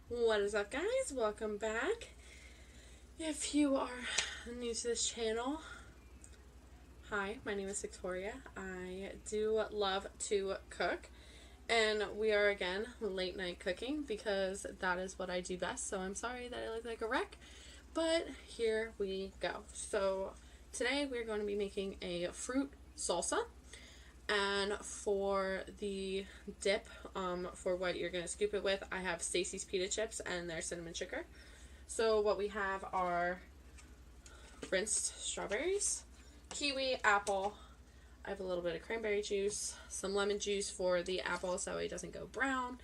What is up, guys? Welcome back. If you are new to this channel, hi, my name is Victoria. I do love to cook, and we are again late night cooking because that is what I do best. So I'm sorry that I look like a wreck, but here we go. So today we're going to be making a fruit salsa. And for the dip, for what you're going to scoop it with, I have Stacy's pita chips and their cinnamon sugar. So what we have are rinsed strawberries, kiwi, apple. I have a little bit of cranberry juice, some lemon juice for the apple so it doesn't go brown.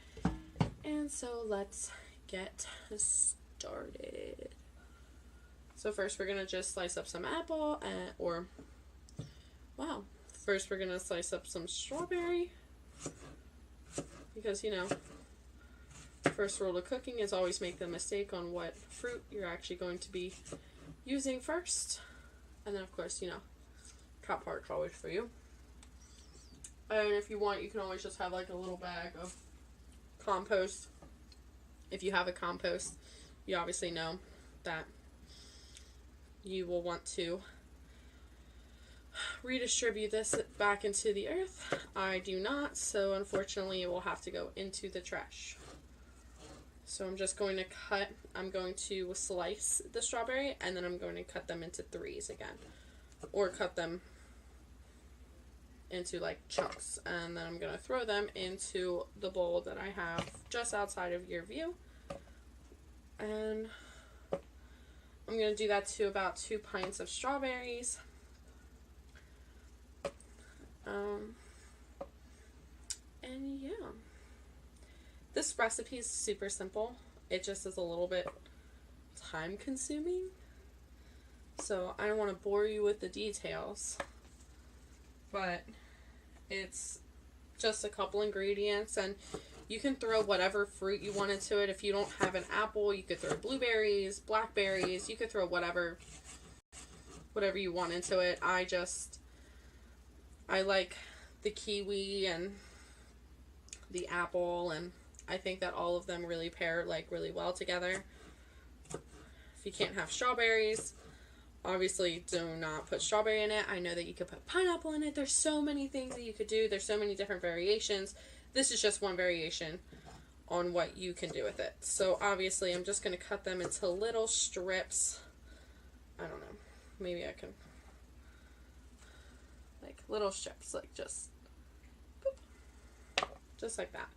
And so let's get started. So first we're going to just slice up some apple First, we're going to slice up some strawberry because, first rule of cooking is always make the mistake on what fruit you're actually going to be using first. And then, of course, top part's always for you. And if you want, you can always just have like a little bag of compost. If you have a compost, you obviously know that you will want to redistribute this back into the earth. I do not, so unfortunately it will have to go into the trash. So I'm just going to slice the strawberry, and then I'm going to cut them into threes again, or cut them into like chunks, and then I'm going to throw them into the bowl that I have just outside of your view. And I'm going to do that to about 2 pints of strawberries. And yeah, this recipe is super simple. It just is a little bit time consuming, so I don't want to bore you with the details, but it's just a couple ingredients, and you can throw whatever fruit you want into it. If you don't have an apple, you could throw blueberries, blackberries, you could throw whatever you want into it. I like the kiwi and the apple, and I think that all of them really pair like really well together. If you can't have strawberries, obviously do not put strawberry in it. I know that you could put pineapple in it. There's so many things that you could do. There's so many different variations. This is just one variation on what you can do with it. So obviously I'm just going to cut them into little strips. I don't know. Maybe I can, like little strips, like just like that.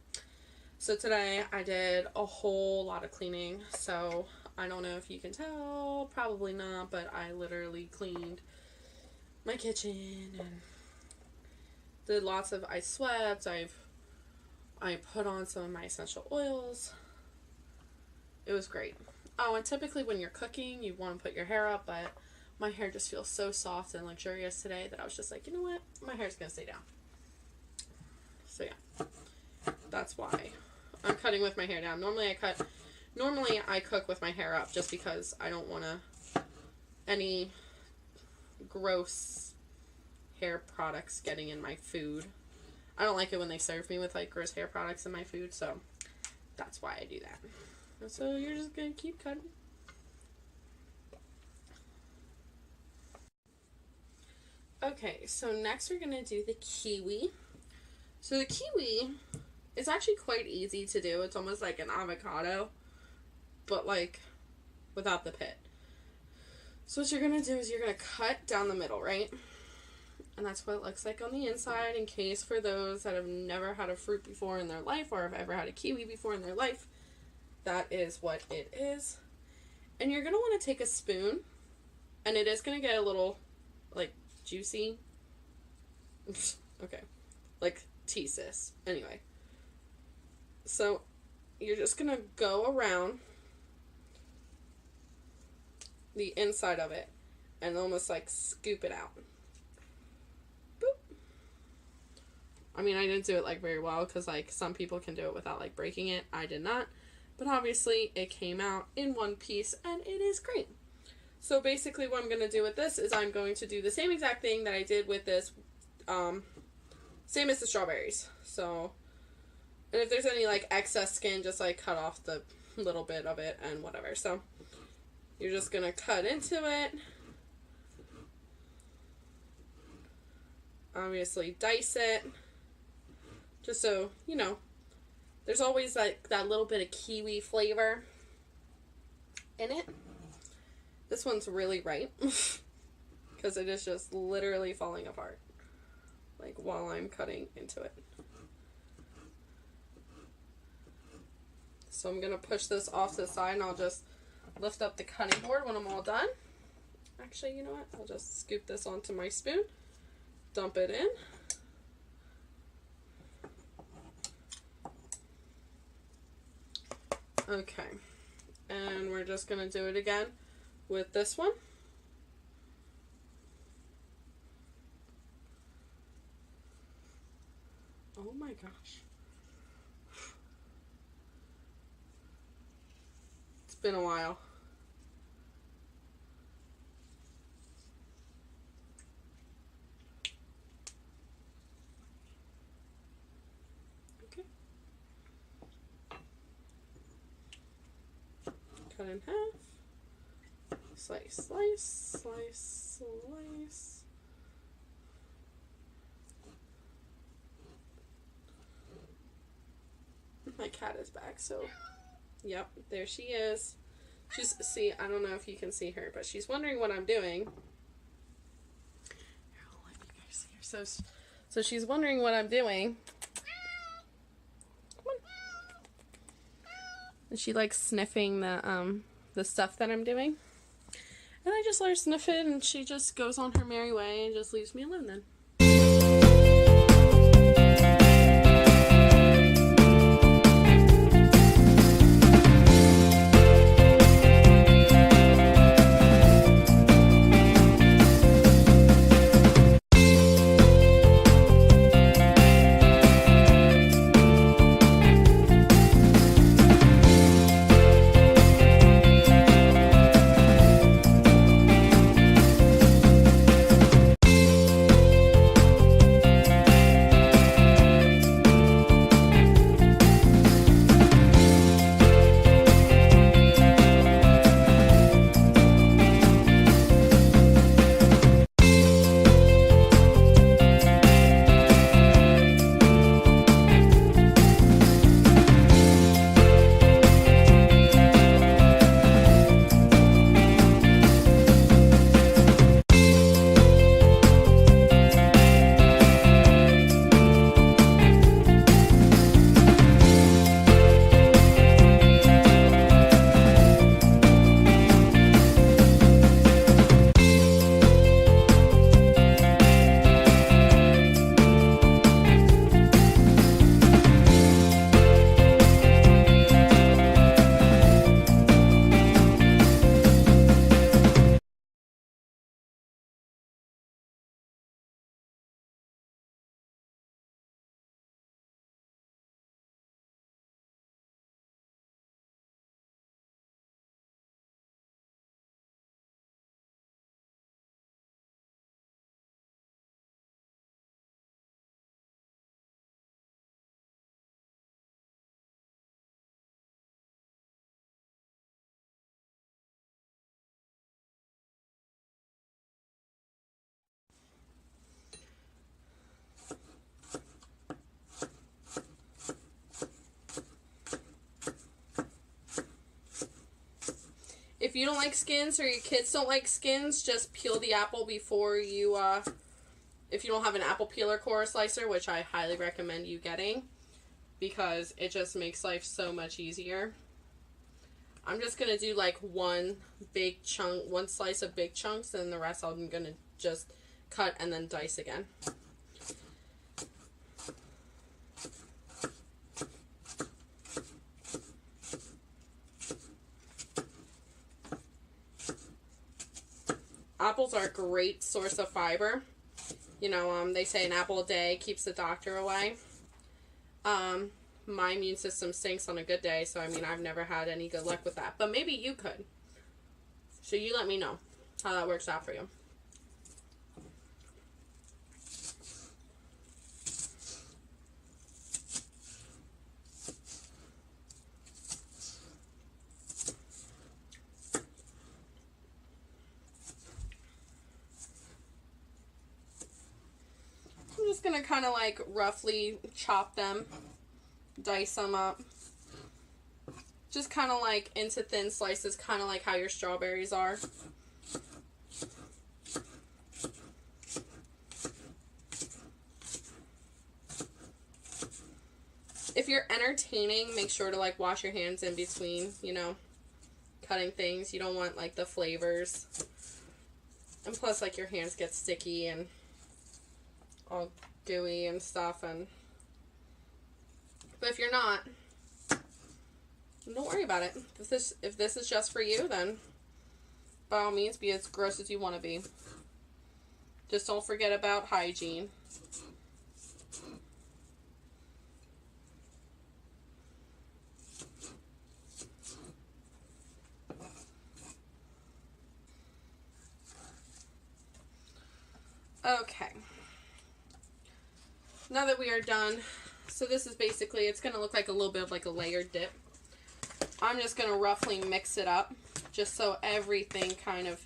So today I did a whole lot of cleaning, so I don't know if you can tell, probably not, but I literally cleaned my kitchen and did lots of ice sweats. I put on some of my essential oils. It was great. Oh, and typically when you're cooking, you want to put your hair up, but my hair just feels so soft and luxurious today that I was just like, you know what? My hair's going to stay down. So yeah, that's why I'm cutting with my hair down. Normally I cook with my hair up just because I don't want any gross hair products getting in my food. I don't like it when they serve me with like gross hair products in my food, so that's why I do that. And so you're just going to keep cutting. Okay, so next we're going to do the kiwi. So the kiwi is actually quite easy to do. It's almost like an avocado, but like without the pit. So what you're going to do is you're going to cut down the middle, right? And that's what it looks like on the inside, in case for those that have never had a fruit before in their life or have ever had a kiwi before in their life, that is what it is. And you're going to want to take a spoon, and it is going to get a little like juicy. Okay. Like tea, sis. Anyway. So you're just going to go around the inside of it and almost like scoop it out. Boop. I mean, I didn't do it like very well because like some people can do it without like breaking it. I did not. But obviously it came out in one piece and it is great. So basically what I'm going to do with this is I'm going to do the same exact thing that I did with this, same as the strawberries. So And if there's any like excess skin, just like cut off the little bit of it and whatever. So you're just gonna cut into it. Obviously dice it. Just so, you know, there's always like that little bit of kiwi flavor in it. This one's really ripe because it is just literally falling apart like while I'm cutting into it. So I'm going to push this off to the side and I'll just lift up the cutting board when I'm all done. Actually, you know what? I'll just scoop this onto my spoon, dump it in. Okay, and we're just going to do it again with this one. Oh my gosh. It's been a while. Okay. Cut in half. Slice, slice, slice, slice. My cat is back, so yep, there she is. She's, see, I don't know if you can see her, but she's wondering what I'm doing. Here, I'll let you guys see her. So she's wondering what I'm doing. Come on. And she likes sniffing the stuff that I'm doing. And I just let her sniff it, and she just goes on her merry way and just leaves me alone then. If you don't like skins or your kids don't like skins, just peel the apple before you, if you don't have an apple peeler core slicer, which I highly recommend you getting, because it just makes life so much easier. I'm just going to do like one big chunk, one slice of big chunks, and the rest I'm going to just cut and then dice again. Apples are a great source of fiber. You know, they say an apple a day keeps the doctor away. My immune system stinks on a good day, so I mean, I've never had any good luck with that. But maybe you could. So you let me know how that works out for you. going to kind of like roughly chop them, dice them up. Just kind of like into thin slices, kind of like how your strawberries are. If you're entertaining, make sure to like wash your hands in between, you know, cutting things. You don't want like the flavors. And plus like your hands get sticky and all gooey and stuff. But if you're not, don't worry about it. If this is just for you, then by all means be as gross as you want to be. Just don't forget about hygiene. Okay. Now that we are done, so this is basically, it's going to look like a little bit of like a layered dip. I'm just going to roughly mix it up just so everything kind of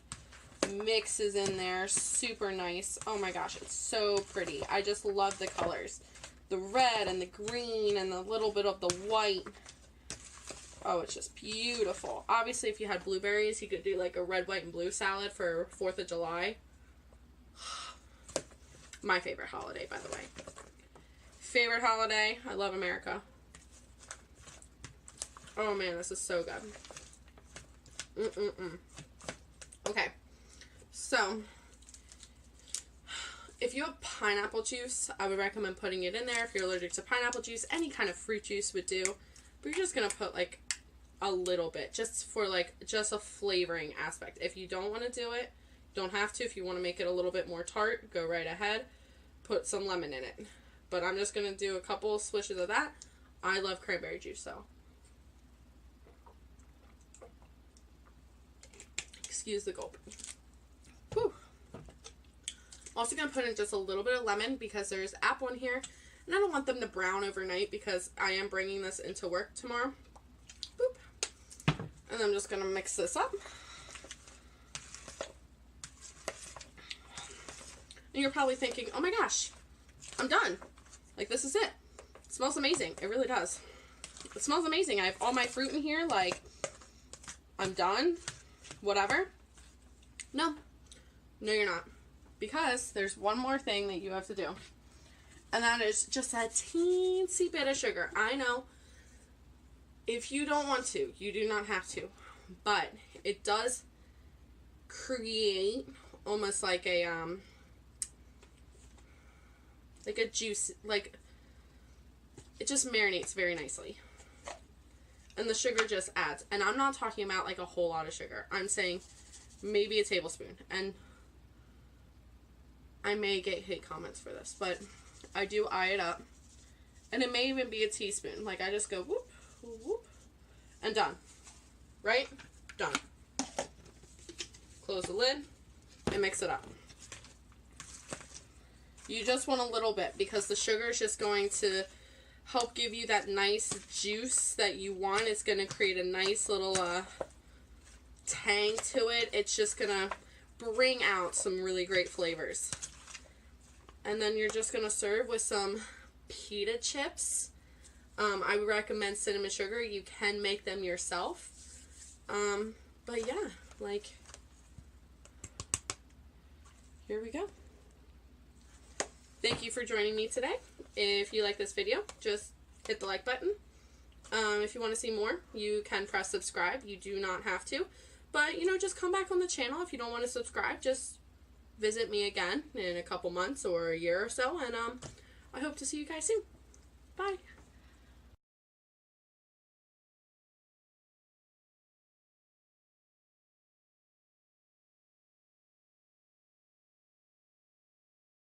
mixes in there. Super nice. Oh my gosh, it's so pretty. I just love the colors. The red and the green and the little bit of the white. Oh, it's just beautiful. Obviously, if you had blueberries, you could do like a red, white, and blue salad for 4th of July. My favorite holiday, by the way. Favorite holiday. I love America. Oh man, this is so good. Okay. So, if you have pineapple juice, I would recommend putting it in there. If you're allergic to pineapple juice, any kind of fruit juice would do. But you're just going to put like a little bit, just for like, just a flavoring aspect. If you don't want to do it, don't have to. If you want to make it a little bit more tart, go right ahead. Put some lemon in it. But I'm just going to do a couple of swishes of that. I love cranberry juice, so. Excuse the gulp. Whew. Also going to put in just a little bit of lemon because there's apple in here. And I don't want them to brown overnight because I am bringing this into work tomorrow. Boop. And I'm just going to mix this up. And you're probably thinking, oh my gosh, I'm done. Like, this is it. It smells amazing. It really does. It smells amazing. I have all my fruit in here. Like, I'm done. Whatever. No. No, you're not. Because there's one more thing that you have to do. And that is just a teensy bit of sugar. I know. If you don't want to, you do not have to. But it does create almost like a, juice, like, it just marinates very nicely. And the sugar just adds. And I'm not talking about like a whole lot of sugar. I'm saying maybe a tablespoon. And I may get hate comments for this, but I do eye it up. And it may even be a teaspoon. Like, I just go whoop, whoop, whoop, and done. Right? Done. Close the lid and mix it up. You just want a little bit because the sugar is just going to help give you that nice juice that you want. It's going to create a nice little tang to it. It's just going to bring out some really great flavors. And then you're just going to serve with some pita chips. I would recommend cinnamon sugar. You can make them yourself. But yeah, like, here we go. Thank you for joining me today. If you like this video, just hit the like button. If you want to see more, you can press subscribe. You do not have to. But, you know, just come back on the channel. If you don't want to subscribe, just visit me again in a couple months or a year or so. And I hope to see you guys soon. Bye.